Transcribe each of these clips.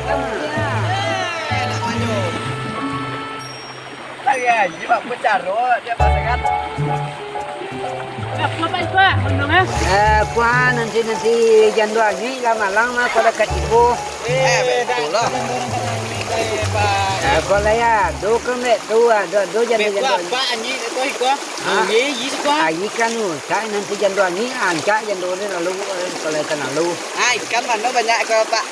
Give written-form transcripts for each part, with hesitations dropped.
Nak maju. Lagi, jiwa bercaro dia pasangan. Apa itu? Undang Qua nanti jam 2 ni ke Malang mah kalau dekat Ibu. Betul lah. Kalau ya, do ke mek tu do jam 2. Pak anji tu ikut. Anji ikut. Ikan tu, saya nanti jam 2 ni angkat jam 2 ni lalu kalau ikan lalu. Ikan mana banyak ke Pak?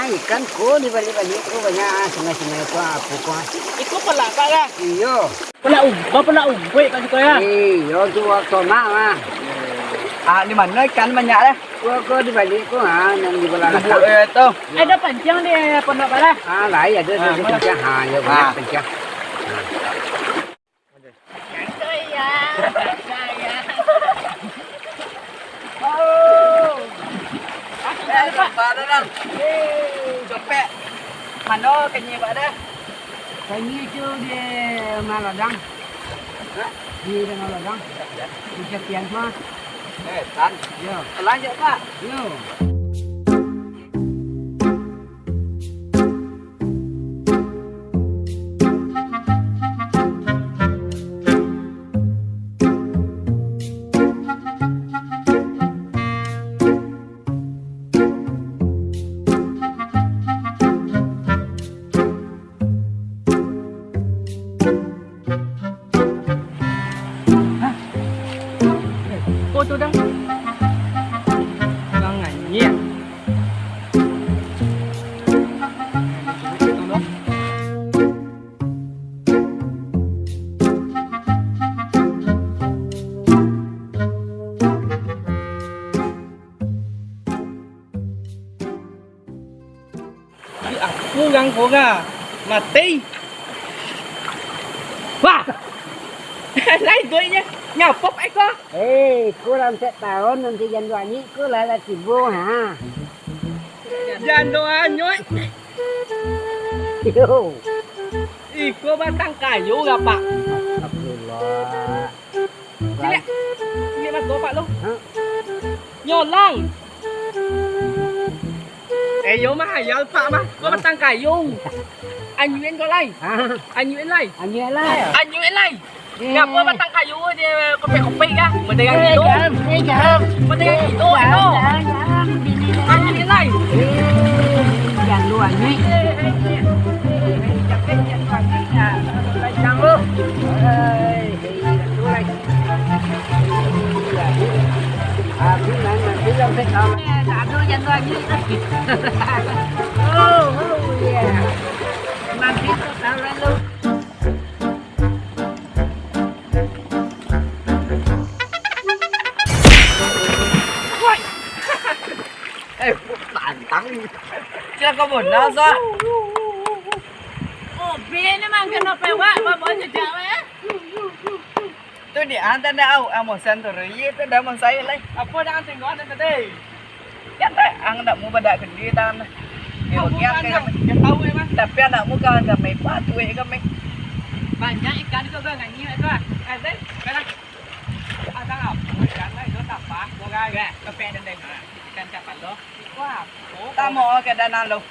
Ikan ko di balik-balik ko banyak sungai-sungai ko apa ko. Ikut pelak Pak lah. Iyo. Pelak umpuk Pak Joko ya. Iyo tu waktu mah. Di mana ikan banyak dah? Ko di balik ko nan di belah Bubuk tu. Ada pancang di pondok Pak lah. Lai ada pencah ya banyak pencah. Pak dah. Copek. Mana kenyi Pak dah? Kami tu di Maladang. Di Maladang. Di Jatian mah. Tan. Yo. Lanjut Pak. Yo. Cô tôi đang ngày nhẹ. Cố gắng cố gắng mà tí. Wah. Lấy tôi nhé. Nhào pop ấy có. Cô làm sẽ tahun nanti jam 2 ni cô lại là Ibu ha. Jangan doa nyoy. Yo. Iko batang kayu gak Pak? Alhamdulillah. Ini mas Pak lu. Hah? Nyolang. Yo mah hayal Pak mah. Gua batang kayu. Anh Nguyễn có lay. Anh Nguyễn lay. Anh nghe lại. Anh Nguyễn lay. Ngapa batang kayu dia kopi-kopi kah? Mendengar gitu. Mendengar gitu itu. Anh Nguyễn lay. Jam 2 ni. Jangan lu. Aku nanti sampai kau. Aduh jam 2 ni. Oh, yeah. Nanti tu tahu lalu. Tantang. Chưa có buồn đâu sao? Bia ni mang kenapa Pak? Bawa jejak eh. Tôi đi ăn tên đâu? Ăn một sen rồi gì? Tôi đã mang say lấy. Apa dah tengok ada tadi? Chắc đấy, ăn đã mua benda kedai tan. Dia bagian kan. Dia tahu memang. Tapi anak muka kan mai patuh kan mai. Banyak ikan juga kan ni itu. Ada sekarang ada apa? Ikan lain itu apa? Bogai ke? Kafe dan deng. Ikan siapa lo? Wah. Ta mau cái đàn nào luôn.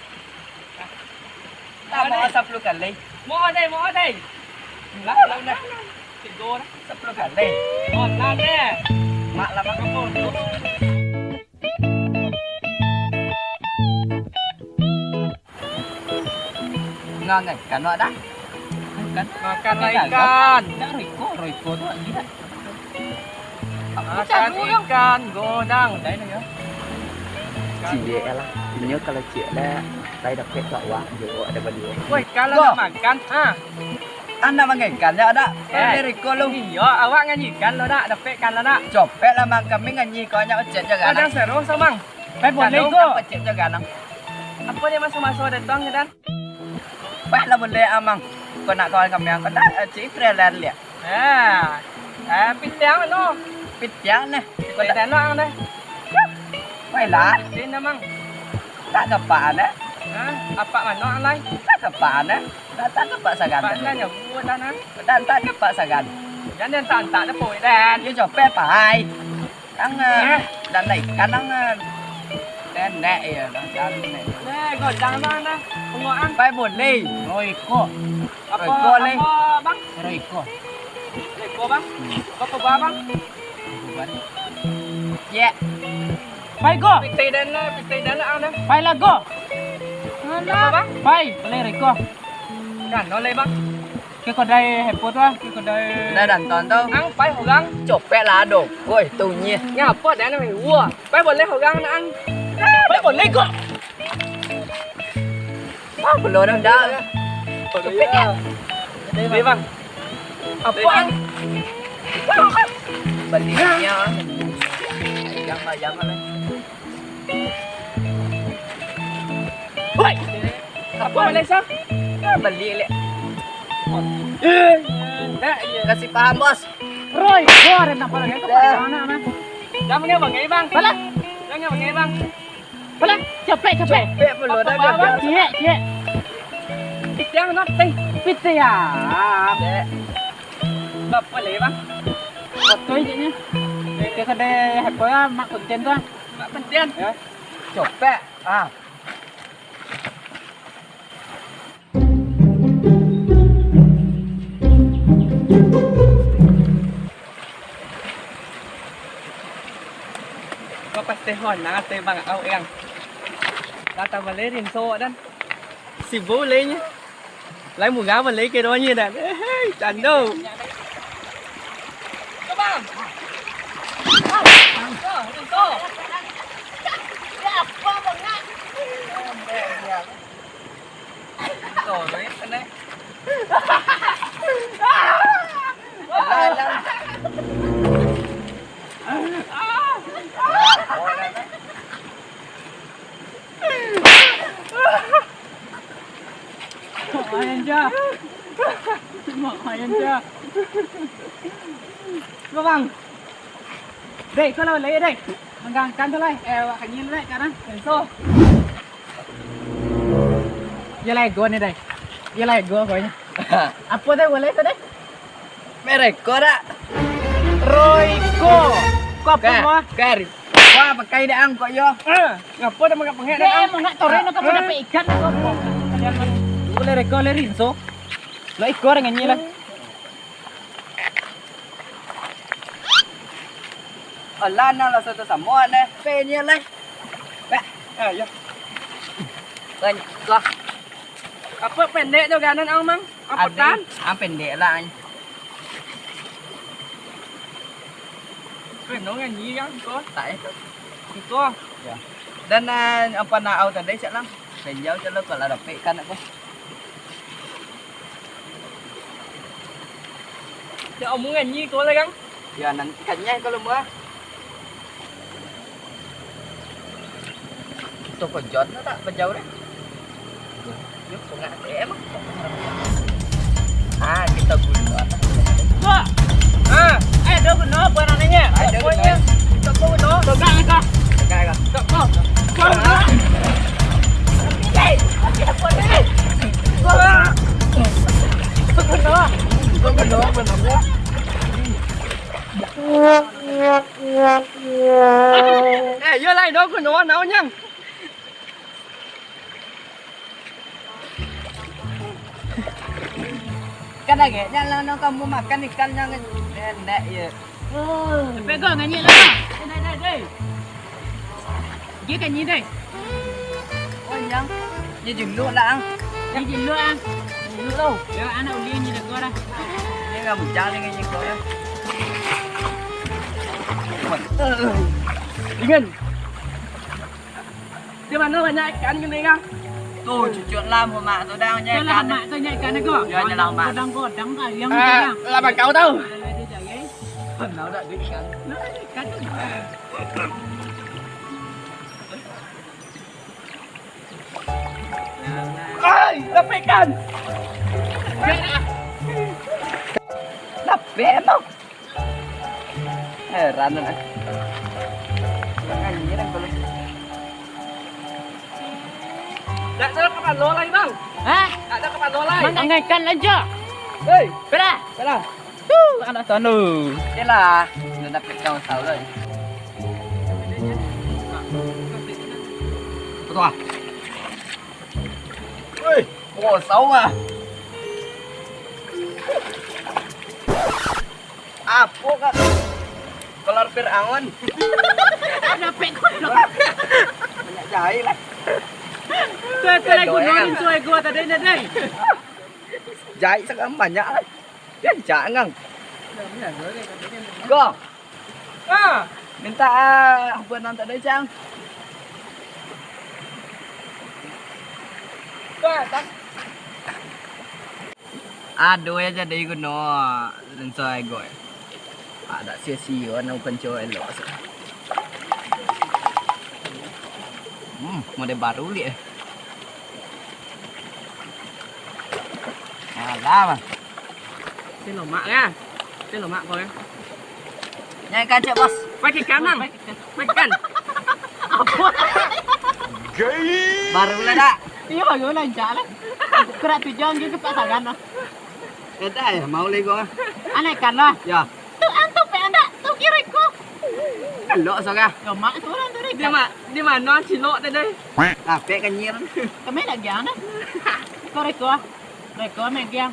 Ta mau 10 kali. Mau đây. Lát lâu nè. Chị cô đó. 10 kali. Còn là nè. Mak lama kamu. Ngon này, cả nọ đã. Makan ikan. Dah Riko tu gila. Makan ikan godang. Đấy này nhá. Chị lah, menyo kalau chị ada tay dapat bawa juga ada berdua. Woi, kalau nak makan, Anda mengikan ya ada. Dari kolong. Iya, awak nganyikan lo nak, dapat kan lo nak. Copet lah mang kami nganyi kau nyak cek jaga. Ada seru samang. Baik boleh Kau ko. cek jaga nang. Apa dia masuk-masuk datang ke dan? Baik lah boleh amang. Kau nak kawan kami yang kau dah cik freelan lihat. Pitang no. Pitang nih. Kau Kau dah nak dah. baik lah. Din namang. Tak kepak dah. Apa mana lain? Tak kepak dah. Tak kepak sagan. Pak dah nyok buat dah nah. Dan tak kepak sagan. Jangan tak dah poi dan. Dia copet pai. Đang đàn này cá đang đen nẹ dan này. còn jangan bang, pengoan. ไปหมดเลย Royko. Apa Eko, Le. apa bang? Royko. Eko bang. Apa bang? Bukan. แย่ Pai go. Pitai dan lah anda. Pai lah go. Apa bang? Pai, boleh Royko. Kan, nolai bang. Cái con đây hẹp bốt quá, cái con đây. ได้ดันตอนเต้า Ang pai hậu gang. จบแปะลาดกโอ้ยตูเงี้ย Nhà pot đã nó phải vua. Pai bột lên hậu gang nó ăn. Pai bột lên go. ว้าวคุณโลดังด้า Đi bang. Apa ang? บันนี้เนี่ยยังมายังมาเลย Woi. Apa Malaysia? บันนี้เลย Dah, iya. กระสิบปามบอส Royko ada nak pada cái mana mana. Dah mengenai bang, bang. Bala, Jangan mengenai bang. bala, cepet จบ cepet. แปะคุณโลดังด้า Cie, cie. Jangan nak ting. Pite ya. แปะ Bap boleh bang. Betul je ni. Cái con đây hẹp quá, mak konten tu. Mak penting. Ya. จบแปะอ่า Kau pasti hon nak teh bang au yang. Kata boleh rinso dan. Si boleh nya. Lấy một gáo và lấy cái đó như này. Chẳng đâu. Các bạn. Rinso. rồi đấy anh đấy Hỏi anh chưa? Hỏi anh chưa? Các bạn. Đây, có lời lấy ở đây. Bằng càng cắn thôi này. Hãy nhìn lại cắn á. Để xô. Giờ này gua này đây. Giờ này gua coi nha. Apa dah boleh tu deh? mereka dah Royko. Kau apa Kak, mau? Kari. Wah, pakai dah ang kok yo. Ngapa dah makan pengek Dia dah? emang nak torin kau pun dapat ikan kau. Boleh reko le rinso. Lo ikor dengan ni lah. Ở Lan nào là sao tao mua này, phê nhiên lấy. Mẹ, Ya. bên co. Apa pendek tu ganan au mang? Apa tan? Am pendek lah anh. Cái nó nghe nhí gắng có. Tại Có. dan apa na au tadi sẽ lắm. Phải giáo cho nó gọi là đập vệ căn nữa. Chứ ông muốn nghe nhí có lấy gắng. Giờ nắng cảnh nhanh có luôn á. Tôi còn chọn nó tak bên dâu đấy. Giúp con ngã té mất. À, kita guna. Gua. Ada guna apa namanya? Ada guna. Kita có bên đó. Pegang kau. Cái kah? Tak mau. Kau. Có bên đó quá. Eh, vô lại đó của nó nấu nha. Cái này kìa, nhanh nó có mua mặt căn ikan nha nè vậy. Pegang dengan ni lah. Đây. Dia kan ni đây. Ôi nhang. Như dừng luôn đã ăn. Đi nhìn luôn ăn. Nhìn đâu? Giờ ăn nào liên như được coi đây. Nhưng mà mình trao đi ngay như coi đó. Dingin. Di mana banyak ikan gini kan? Tôi chỉ chuyện làm một mạng tôi đang Cho nhai làm can mak tôi nhảy kan aku. Giờ nhà làm mak. Đang có đắng cả yang Ah, yang. lah bakau tau. Dia jaga. phần nào đã đứt cắn. Kan. Ai, dapat ikan. Đập bé không? Heran rồi này. Anh nhớ đang có lúc. Tak ada kapan lo lagi bang. Hah? Tak ada kapan lo lagi. Mana ngaikan aja. Hei, Bela. salah. Anak tanu. Thế là nó đập cái con sáu rồi. Betul ah. Ủa xấu mà. Apa kak? Kelar Fir'aun. Ada pek kau. Banyak jahil lah. Tuh lagi nonin suai gua tadi nih. Jahil sekarang banyak lah. Dia jangan. Go. Minta buat nonton deh Cang. Aduh ya jadi kuno dan saya gue. Ada sia-sia nang pencoy lo. Model baru li. Alah bang. Tên lẩu mạ nha. Tên lẩu mạ coi. Nhanh can cek bos. Quay cái cam năng. Quay kan. Baru lah dak. Iya bagus lancar lah. Kerak tujuan gitu pasangan lah. Dah ya mau lagi gua. Aneh kan lah. Ya. Tuh antuk pe anda. Tuh kiri ko. Lo soga. Lẩu mạ số lần tới đây. Đi mà non chỉ lộ tới đây. Ah, pe kan nyiran. Cái mấy là giang đó. Có đây có. Đây có mẹ giang.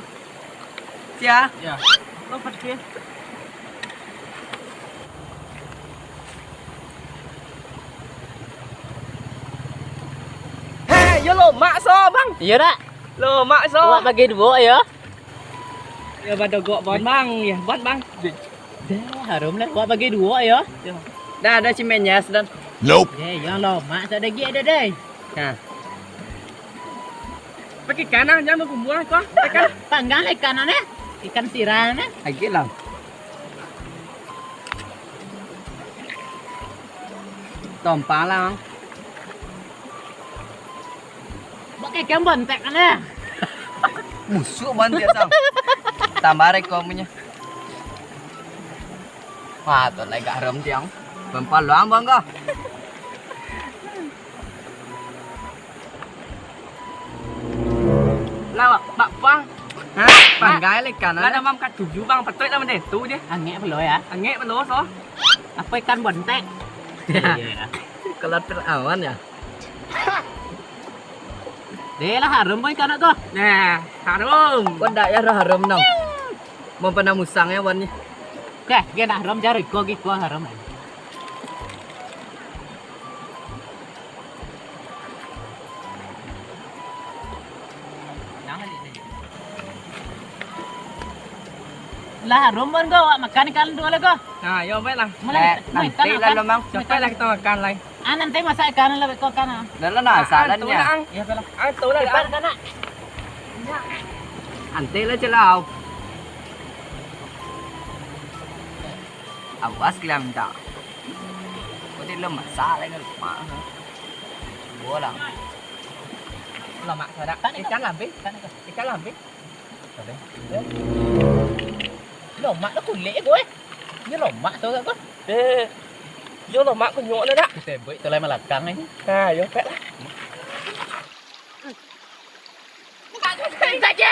Sia. Dạ. Có phật kia. Hei, yo lo mak so bang. Iya dak. Lo mak so. Buat bagi dua ya. Ya pada gua bon bang, ya bon bang. Dah, harum lah. Buat bagi dua ya. Dah ada cimennya sedang. Nope. Eh, yang lo mak tak ada gi ada deh. Nah. Pakai kanan jangan mau buah kok. Ikan panggang ikan aneh. Ikan sirang aneh. Lagi lah. Tompang lah bang. Pakai ikan bontek aneh. Busuk banget ya sang. Tambah rekomnya. Wah, tuh lagi garam tiang. Bempal luang bang kah? Lah bak bang. Hah? Panggai lagi kan? Lah mam kat tujuh bang, patut lah mende tu dia. Angek belum ya? Angek belum so. Apa ikan bontek? Iya. Kelar Fir'aun ya. Deh lah harum boy ikan aku. Nah, harum. Kau dak ya harum nang. Mau pernah musang ya wan ni. Oke, dia dah harum jari ko harum. Lah harum pun kau makan ikan dua lagi kau. Nah, yo baik lah. Nanti lah lo mang. Sampai lah kita makan lagi. Nanti masak ikan lebih kau kan. Dah lah nah salannya. Iya baiklah. Tu lah ikan kan. Nanti lah celau. Awas kalian minta. Kau tidak masak lagi mak. Boleh. Lemak sadak. Ikan lambe, ikan lambe. Lemak nó kulit gue. Ini lemak tu kan? Yo lemak ku nyok dah. Kita buat tu lai malakang ni. Ha, yo pek lah. Saja.